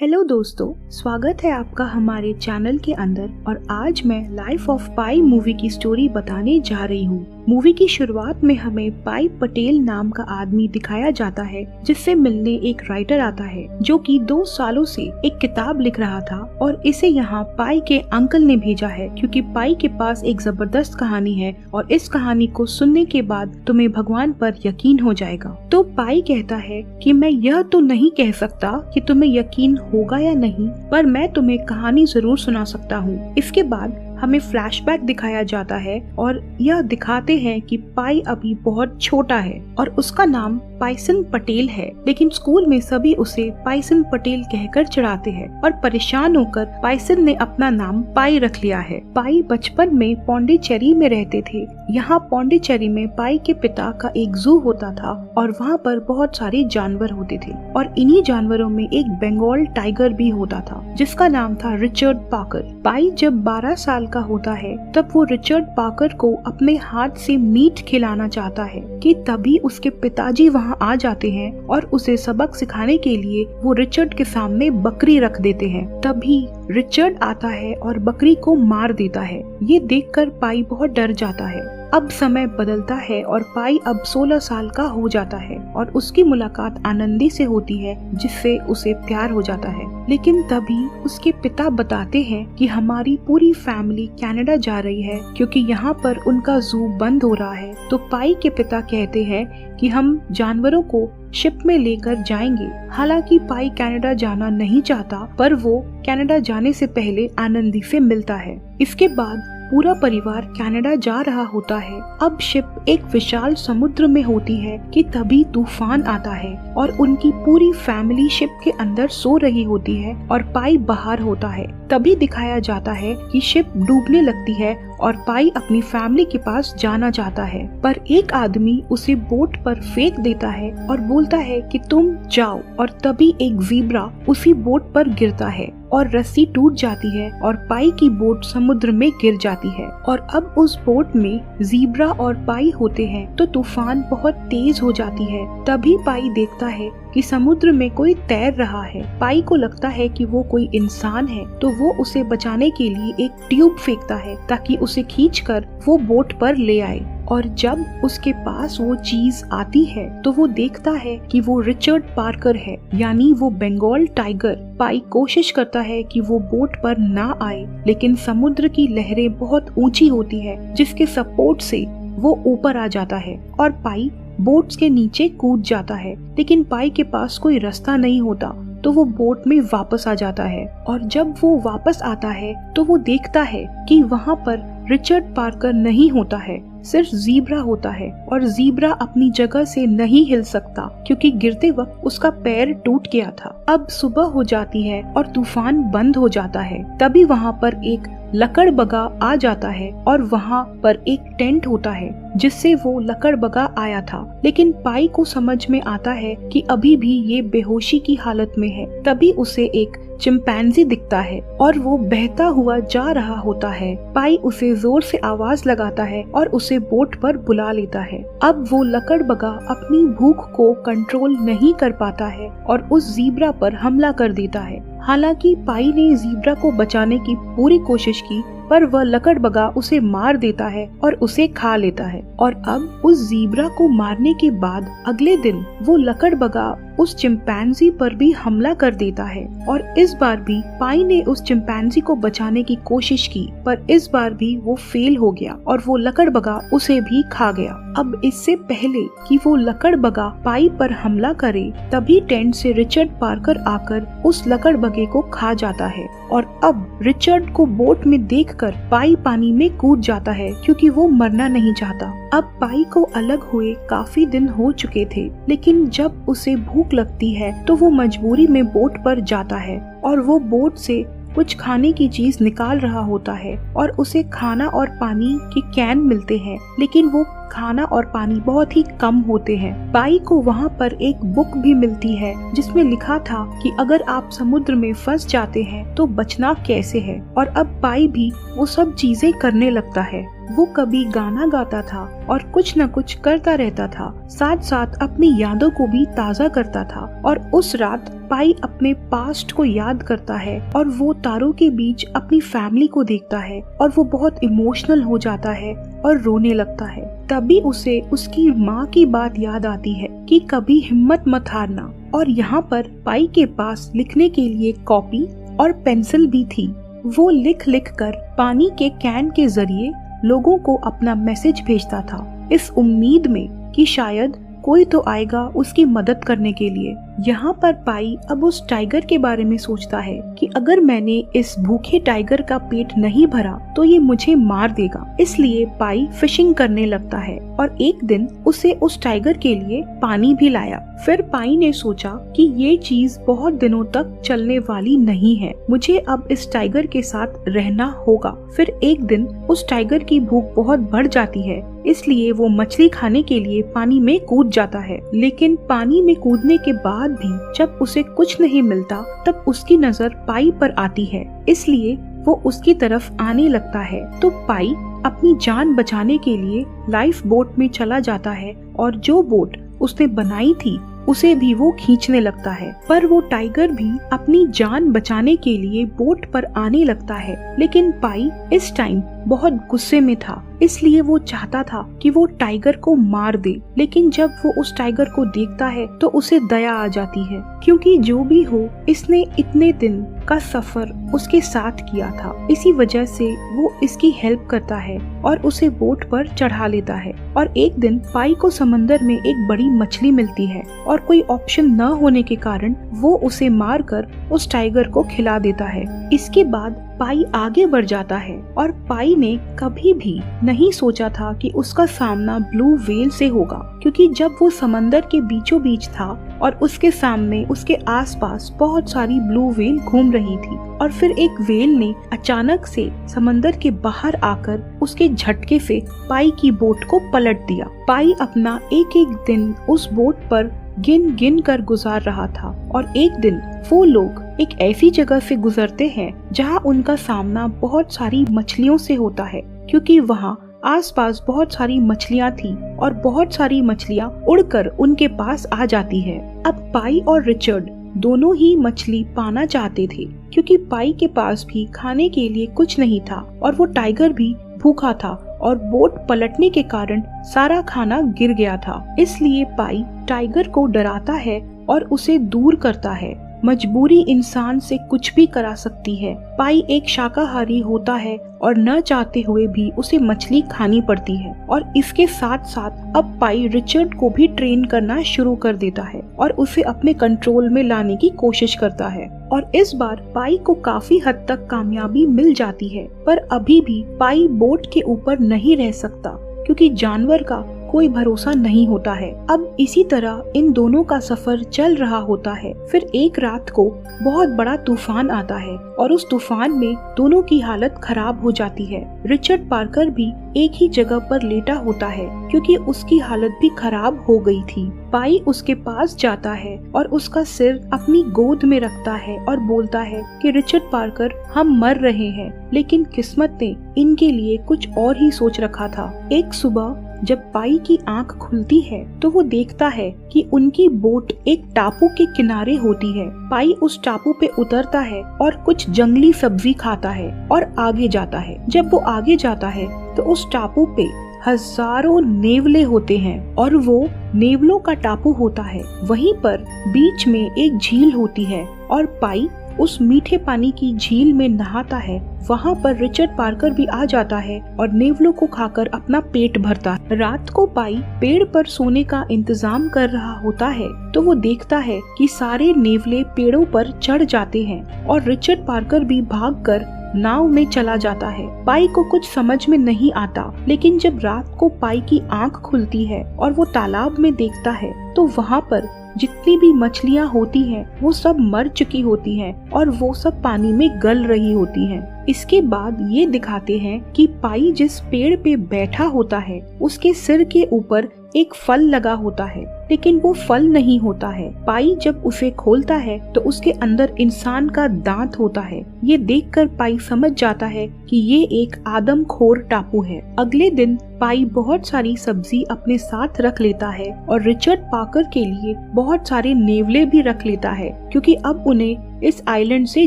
Hello दोस्तों, स्वागत है आपका हमारे चैनल के अंदर। और आज मैं लाइफ ऑफ पाई मूवी की स्टोरी बताने जा रही हूँ। मूवी की शुरुआत में हमें पाई पटेल नाम का आदमी दिखाया जाता है, जिससे मिलने एक राइटर आता है जो कि 2 सालों से एक किताब लिख रहा था और इसे यहाँ पाई के अंकल ने भेजा है क्योंकि पाई के पास एक जबरदस्त कहानी है और इस कहानी को सुनने के बाद तुम्हें भगवान पर यकीन हो जाएगा। तो पाई कहता है कि मैं यह तो नहीं कह सकता कि तुम्हें यकीन होगा या नहीं, पर मैं तुम्हें कहानी जरूर सुना सकता हूँ। इसके बाद हमें फ्लैशबैक दिखाया जाता है और यह दिखाते हैं कि पाई अभी बहुत छोटा है और उसका नाम पाइसन पटेल है, लेकिन स्कूल में सभी उसे पाइसन पटेल कहकर चिढ़ाते हैं और परेशान होकर पाइसन ने अपना नाम पाई रख लिया है। पाई बचपन में पौंडीचेरी में रहते थे। यहाँ पौंडीचेरी में पाई के पिता का एक जू होता था और वहाँ पर बहुत सारे जानवर होते थे और इन्हीं जानवरों में एक बंगाल टाइगर भी होता था जिसका नाम था रिचर्ड पाकर। पाई जब 12 साल का होता है तब वो रिचर्ड पाकर को अपने हाथ से मीट खिलाना चाहता है कि तभी उसके पिताजी वहाँ आ जाते हैं और उसे सबक सिखाने के लिए वो रिचर्ड के सामने बकरी रख देते हैं। तभी रिचर्ड आता है और बकरी को मार देता है। ये देखकर पाई बहुत डर जाता है। अब समय बदलता है और पाई अब 16 साल का हो जाता है और उसकी मुलाकात आनंदी से होती है जिससे उसे प्यार हो जाता है। लेकिन तभी उसके पिता बताते हैं कि हमारी पूरी फैमिली कनाडा जा रही है क्योंकि यहाँ पर उनका जू बंद हो रहा है। तो पाई के पिता कहते हैं कि हम जानवरों को शिप में लेकर जाएंगे। हालांकि पाई कनाडा जाना नहीं चाहता, पर वो कनाडा जाने से पहले आनंदी से मिलता है। इसके बाद पूरा परिवार कनाडा जा रहा होता है। अब शिप एक विशाल समुद्र में होती है कि तभी तूफान आता है और उनकी पूरी फैमिली शिप के अंदर सो रही होती है और पाई बाहर होता है। तभी दिखाया जाता है कि शिप डूबने लगती है और पाई अपनी फैमिली के पास जाना चाहता है, पर एक आदमी उसे बोट पर फेंक देता है और बोलता है कि तुम जाओ। और तभी एक ज़ीब्रा उसी बोट पर गिरता है और रस्सी टूट जाती है और पाई की बोट समुद्र में गिर जाती है। और अब उस बोट में ज़ीब्रा और पाई होते हैं तो तूफान बहुत तेज हो जाती है। तभी पाई देखता है कि समुद्र में कोई तैर रहा है। पाई को लगता है कि वो कोई इंसान है, तो वो उसे बचाने के लिए एक ट्यूब फेंकता है ताकि उसे खींचकर वो बोट पर ले आए। और जब उसके पास वो चीज आती है तो वो देखता है कि वो रिचर्ड पार्कर है, यानी वो बंगाल टाइगर। पाई कोशिश करता है कि वो बोट पर ना आए, लेकिन समुद्र की लहरें बहुत ऊंची होती है जिसके सपोर्ट से वो ऊपर आ जाता है और पाई बोट्स के नीचे कूद जाता है। लेकिन पाई के पास कोई रास्ता नहीं होता तो वो बोट में वापस आ जाता है। और जब वो वापस आता है तो वो देखता है कि वहाँ पर रिचर्ड पार्कर नहीं होता है, सिर्फ ज़ीब्रा होता है। और ज़ीब्रा अपनी जगह से नहीं हिल सकता क्योंकि गिरते वक्त उसका पैर टूट गया था। अब सुबह हो जाती है और तूफान बंद हो जाता है। तभी वहाँ पर एक लकड़बगा आ जाता है और वहाँ पर एक टेंट होता है जिससे वो लकड़बगा आया था। लेकिन पाई को समझ में आता है कि अभी भी ये बेहोशी की हालत में है। तभी उसे एक चिंपैंजी दिखता है और वो बहता हुआ जा रहा होता है। पाई उसे जोर से आवाज लगाता है और उसे बोट पर बुला लेता है। अब वो लकड़बगा अपनी भूख को कंट्रोल नहीं कर पाता है और उस ज़ीब्रा पर हमला कर देता है। हालांकि पाई ने ज़ीब्रा को बचाने की पूरी कोशिश की, पर वह लकड़बगा उसे मार देता है और उसे खा लेता है। और अब उस ज़ीब्रा को मारने के बाद अगले दिन वो लकड़बगा उस चिंपैंजी पर भी हमला कर देता है और इस बार भी पाई ने उस चिंपैंजी को बचाने की कोशिश की, पर इस बार भी वो फेल हो गया और वो लकड़बगा उसे भी खा गया। अब इससे पहले कि वो लकड़बगा पाई पर हमला करे, तभी टेंट से रिचर्ड पार्कर आकर उस लकड़बगे को खा जाता है। और अब रिचर्ड को बोट में देखकर पाई पानी में कूद जाता है क्योंकि वो मरना नहीं चाहता। अब पाई को अलग हुए काफी दिन हो चुके थे, लेकिन जब उसे भूख लगती है तो वो मजबूरी में बोट पर जाता है और वो बोट से कुछ खाने की चीज निकाल रहा होता है और उसे खाना और पानी के कैन मिलते हैं, लेकिन वो खाना और पानी बहुत ही कम होते हैं। पाई को वहाँ पर एक बुक भी मिलती है जिसमें लिखा था कि अगर आप समुद्र में फंस जाते हैं तो बचना कैसे है। और अब पाई भी वो सब चीजें करने लगता है। वो कभी गाना गाता था और कुछ न कुछ करता रहता था, साथ साथ अपनी यादों को भी ताज़ा करता था। और उस रात पाई अपने पास्ट को याद करता है और वो तारों के बीच अपनी फैमिली को देखता है और वो बहुत इमोशनल हो जाता है और रोने लगता है। तभी उसे उसकी माँ की बात याद आती है कि कभी हिम्मत मत हारना। और यहाँ पर पाई के पास लिखने के लिए कॉपी और पेंसिल भी थी। वो लिख लिख कर पानी के कैन के जरिए लोगों को अपना मैसेज भेजता था, इस उम्मीद में कि शायद कोई तो आएगा उसकी मदद करने के लिए। यहाँ पर पाई अब उस टाइगर के बारे में सोचता है कि अगर मैंने इस भूखे टाइगर का पेट नहीं भरा तो ये मुझे मार देगा। इसलिए पाई फिशिंग करने लगता है और एक दिन उसे उस टाइगर के लिए पानी भी लाया। फिर पाई ने सोचा कि ये चीज बहुत दिनों तक चलने वाली नहीं है, मुझे अब इस टाइगर के साथ रहना होगा। फिर एक दिन उस टाइगर की भूख बहुत बढ़ जाती है, इसलिए वो मछली खाने के लिए पानी में कूद जाता है। लेकिन पानी में कूदने के बाद भी जब उसे कुछ नहीं मिलता तब उसकी नजर पाई पर आती है, इसलिए वो उसकी तरफ आने लगता है। तो पाई अपनी जान बचाने के लिए लाइफ बोट में चला जाता है और जो बोट उसने बनाई थी उसे भी वो खींचने लगता है। पर वो टाइगर भी अपनी जान बचाने के लिए बोट पर आने लगता है। लेकिन पाई इस टाइम बहुत गुस्से में था, इसलिए वो चाहता था कि वो टाइगर को मार दे। लेकिन जब वो उस टाइगर को देखता है तो उसे दया आ जाती है, क्योंकि जो भी हो इसने इतने दिन का सफर उसके साथ किया था, इसी वजह से वो इसकी हेल्प करता है और उसे बोट पर चढ़ा लेता है। और एक दिन पाई को समंदर में एक बड़ी मछली मिलती है और कोई ऑप्शन न होने के कारण वो उसे मारकर उस टाइगर को खिला देता है। इसके बाद पाई आगे बढ़ जाता है और पाई ने कभी भी नहीं सोचा था कि उसका सामना ब्लू व्हेल से होगा, क्योंकि जब वो समंदर के बीचों बीच था और उसके सामने उसके आसपास बहुत सारी ब्लू व्हेल घूम रही थी और फिर एक व्हेल ने अचानक से समंदर के बाहर आकर उसके झटके से पाई की बोट को पलट दिया। पाई अपना एक एक दिन उस बोट पर गिन गिन कर गुजार रहा था और एक दिन वो लोग एक ऐसी जगह से गुजरते हैं जहां उनका सामना बहुत सारी मछलियों से होता है, क्योंकि वहां आसपास बहुत सारी मछलियां थी और बहुत सारी मछलियां उड़कर उनके पास आ जाती है। अब पाई और रिचर्ड दोनों ही मछली पाना चाहते थे, क्योंकि पाई के पास भी खाने के लिए कुछ नहीं था और वो टाइगर भी भूखा था और बोट पलटने के कारण सारा खाना गिर गया था। इसलिए पाई टाइगर को डराता है और उसे दूर करता है। मजबूरी इंसान से कुछ भी करा सकती है। पाई एक शाकाहारी होता है और न चाहते हुए भी उसे मछली खानी पड़ती है। और इसके साथ साथ अब पाई रिचर्ड को भी ट्रेन करना शुरू कर देता है और उसे अपने कंट्रोल में लाने की कोशिश करता है। और इस बार पाई को काफी हद तक कामयाबी मिल जाती है, पर अभी भी पाई बोट के ऊपर नहीं रह सकता, क्योंकि जानवर का कोई भरोसा नहीं होता है। अब इसी तरह इन दोनों का सफर चल रहा होता है। फिर एक रात को बहुत बड़ा तूफान आता है और उस तूफान में दोनों की हालत खराब हो जाती है। रिचर्ड पार्कर भी एक ही जगह पर लेटा होता है, क्योंकि उसकी हालत भी खराब हो गई थी। पाई उसके पास जाता है और उसका सिर अपनी गोद में रखता है और बोलता है कि रिचर्ड पार्कर, हम मर रहे हैं, लेकिन किस्मत ने इनके लिए कुछ और ही सोच रखा था। एक सुबह जब पाई की आंख खुलती है तो वो देखता है कि उनकी बोट एक टापू के किनारे होती है। पाई उस टापू पे उतरता है और कुछ जंगली सब्जी खाता है और आगे जाता है। जब वो आगे जाता है तो उस टापू पे हजारों नेवले होते हैं और वो नेवलों का टापू होता है। वहीं पर बीच में एक झील होती है और पाई उस मीठे पानी की झील में नहाता है। वहाँ पर रिचर्ड पार्कर भी आ जाता है और नेवलों को खाकर अपना पेट भरता है। रात को पाई पेड़ पर सोने का इंतजाम कर रहा होता है तो वो देखता है कि सारे नेवले पेड़ों पर चढ़ जाते हैं और रिचर्ड पार्कर भी भागकर नाव में चला जाता है। पाई को कुछ समझ में नहीं आता, लेकिन जब रात को पाई की आंख खुलती है और वो तालाब में देखता है तो वहाँ पर जितनी भी मछलियाँ होती हैं वो सब मर चुकी होती हैं और वो सब पानी में गल रही होती हैं। इसके बाद ये दिखाते हैं कि पाई जिस पेड़ पे बैठा होता है उसके सिर के ऊपर एक फल लगा होता है, लेकिन वो फल नहीं होता है। पाई जब उसे खोलता है तो उसके अंदर इंसान का दांत होता है। ये देखकर पाई समझ जाता है कि ये एक आदमखोर टापू है। अगले दिन पाई बहुत सारी सब्जी अपने साथ रख लेता है और रिचर्ड पार्कर के लिए बहुत सारे नेवले भी रख लेता है, क्योंकि अब उन्हें इस आइलैंड से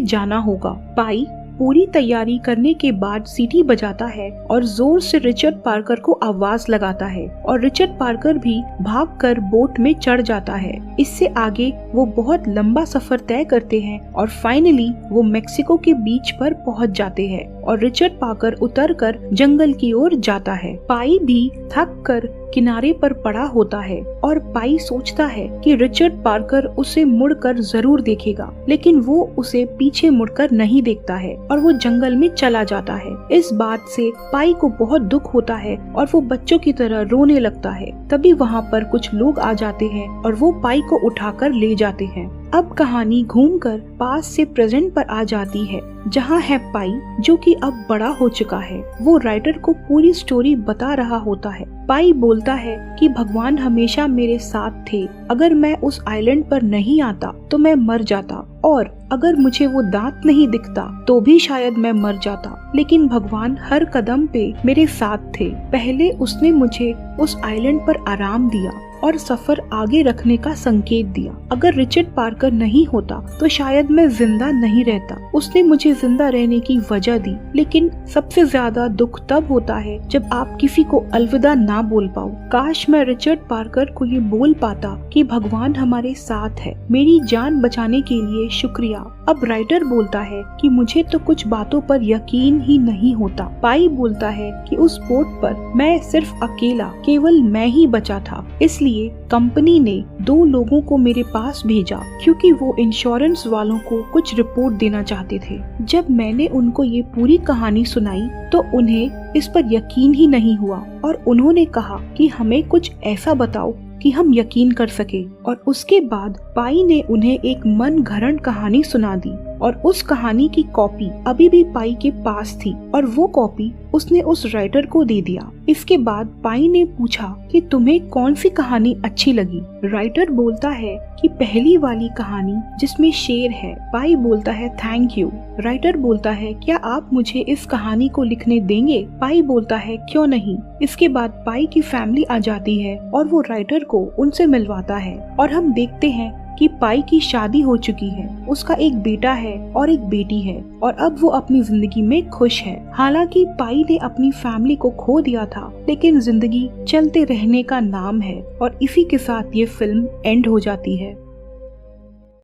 जाना होगा। पाई पूरी तैयारी करने के बाद सीटी बजाता है और जोर से रिचर्ड पार्कर को आवाज लगाता है और रिचर्ड पार्कर भी भागकर बोट में चढ़ जाता है। इससे आगे वो बहुत लंबा सफर तय करते हैं और फाइनली वो मेक्सिको के बीच पर पहुंच जाते हैं और रिचर्ड पार्कर उतरकर जंगल की ओर जाता है। पाई भी थक कर किनारे पर पड़ा होता है और पाई सोचता है कि रिचर्ड पार्कर उसे मुड़कर जरूर देखेगा, लेकिन वो उसे पीछे मुड़कर नहीं देखता है और वो जंगल में चला जाता है। इस बात से पाई को बहुत दुख होता है और वो बच्चों की तरह रोने लगता है। तभी वहाँ पर कुछ लोग आ जाते हैं और वो पाई को उठाकर ले जाते हैं। अब कहानी घूमकर पास से प्रेजेंट पर आ जाती है, जहाँ है पाई जो कि अब बड़ा हो चुका है। वो राइटर को पूरी स्टोरी बता रहा होता है। पाई बोलता है कि भगवान हमेशा मेरे साथ थे। अगर मैं उस आइलैंड पर नहीं आता तो मैं मर जाता, और अगर मुझे वो दांत नहीं दिखता तो भी शायद मैं मर जाता, लेकिन भगवान हर कदम पे मेरे साथ थे। पहले उसने मुझे उस आइलैंड पर आराम दिया और सफर आगे रखने का संकेत दिया। अगर रिचर्ड पार्कर नहीं होता तो शायद मैं जिंदा नहीं रहता। उसने मुझे जिंदा रहने की वजह दी, लेकिन सबसे ज्यादा दुख तब होता है जब आप किसी को अलविदा ना बोल पाओ। काश मैं रिचर्ड पार्कर को ये बोल पाता कि भगवान हमारे साथ है, मेरी जान बचाने के लिए शुक्रिया। अब राइटर बोलता है कि मुझे तो कुछ बातों पर यकीन ही नहीं होता। पाई बोलता है कि उस बोट पर मैं सिर्फ अकेला, केवल मैं ही बचा था, इसलिए कंपनी ने 2 लोगों को मेरे पास भेजा, क्योंकि वो इंश्योरेंस वालों को कुछ रिपोर्ट देना चाहते थे। जब मैंने उनको ये पूरी कहानी सुनाई तो उन्हें इस पर यकीन ही नहीं हुआ और उन्होंने कहा कि हमें कुछ ऐसा बताओ कि हम यकीन कर सके। और उसके बाद पाई ने उन्हें एक मन घड़ंत कहानी सुना दी और उस कहानी की कॉपी अभी भी पाई के पास थी और वो कॉपी उसने उस राइटर को दे दिया। इसके बाद पाई ने पूछा कि तुम्हें कौन सी कहानी अच्छी लगी। राइटर बोलता है कि पहली वाली कहानी जिसमें शेर है। पाई बोलता है थैंक यू। राइटर बोलता है क्या आप मुझे इस कहानी को लिखने देंगे। पाई बोलता है क्यों नहीं। इसके बाद पाई की फैमिली आ जाती है और वो राइटर को उनसे मिलवाता है और हम देखते हैं कि पाई की शादी हो चुकी है, उसका एक बेटा है और एक बेटी है और अब वो अपनी जिंदगी में खुश है। हालांकि पाई ने अपनी फैमिली को खो दिया था, लेकिन जिंदगी चलते रहने का नाम है और इसी के साथ ये फिल्म एंड हो जाती है।